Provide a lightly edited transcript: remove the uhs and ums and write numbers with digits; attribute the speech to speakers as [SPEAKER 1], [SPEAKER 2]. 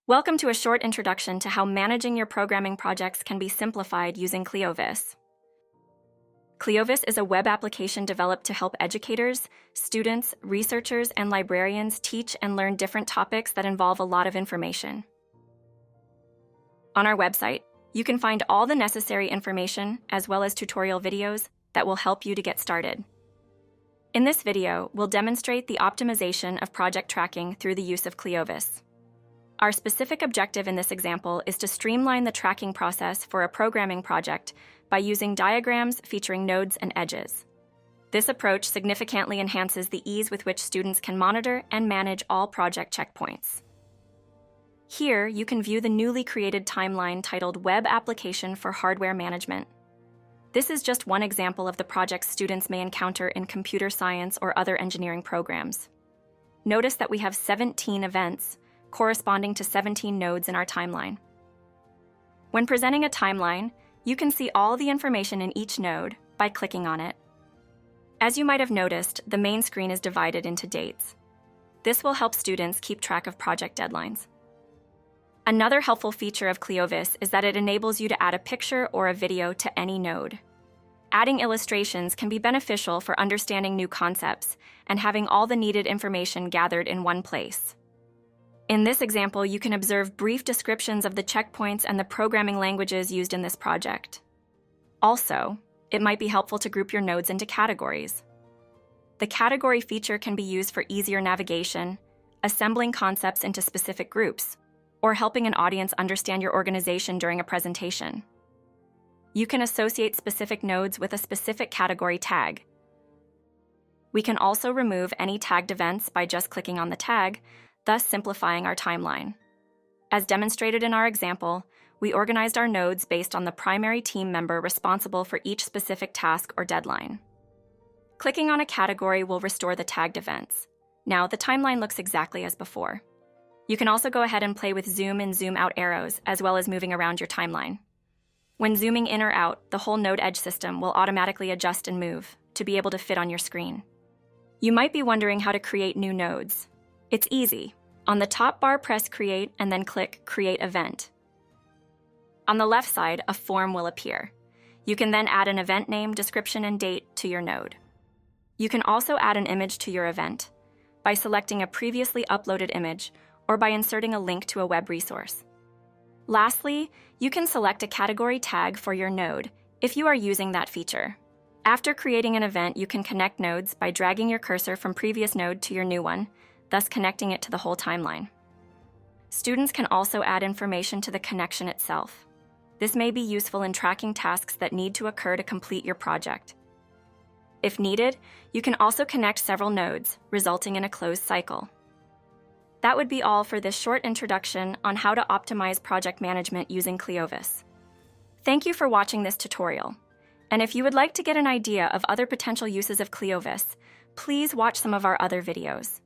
[SPEAKER 1] Welcome to a short introduction to how managing your programming projects can be simplified using ClioVis. ClioVis is a web application developed to help educators, students, researchers, and librarians teach and learn different topics that involve a lot of information. On our website, you can find all the necessary information as well as tutorial videos that will help you to get started. In this video, we'll demonstrate the optimization of project tracking through the use of ClioVis. Our specific objective in this example is to streamline the tracking process for a programming project by using diagrams featuring nodes and edges. This approach significantly enhances the ease with which students can monitor and manage all project checkpoints. Here, you can view the newly created timeline titled Web Application for Hardware Management. This is just one example of the projects students may encounter in computer science or other engineering programs. Notice that we have 17 events, corresponding to 17 nodes in our timeline. When presenting a timeline, you can see all the information in each node by clicking on it. As you might have noticed, the main screen is divided into dates. This will help students keep track of project deadlines. Another helpful feature of ClioVis is that it enables you to add a picture or a video to any node. Adding illustrations can be beneficial for understanding new concepts and having all the needed information gathered in one place. In this example, you can observe brief descriptions of the checkpoints and the programming languages used in this project. Also, it might be helpful to group your nodes into categories. The category feature can be used for easier navigation, assembling concepts into specific groups, or helping an audience understand your organization during a presentation. You can associate specific nodes with a specific category tag. We can also remove any tagged events by just clicking on the tag, thus simplifying our timeline. As demonstrated in our example, we organized our nodes based on the primary team member responsible for each specific task or deadline. Clicking on a category will restore the tagged events. Now the timeline looks exactly as before. You can also go ahead and play with zoom and zoom out arrows as well as moving around your timeline. When zooming in or out, the whole node edge system will automatically adjust and move to be able to fit on your screen. You might be wondering how to create new nodes. It's easy. On the top bar, press Create and then click Create Event. On the left side, a form will appear. You can then add an event name, description, and date to your node. You can also add an image to your event by selecting a previously uploaded image or by inserting a link to a web resource. Lastly, you can select a category tag for your node if you are using that feature. After creating an event, you can connect nodes by dragging your cursor from previous node to your new one, thus connecting it to the whole timeline. Students can also add information to the connection itself. This may be useful in tracking tasks that need to occur to complete your project. If needed, you can also connect several nodes, resulting in a closed cycle. That would be all for this short introduction on how to optimize project management using ClioVis. Thank you for watching this tutorial. And if you would like to get an idea of other potential uses of ClioVis, please watch some of our other videos.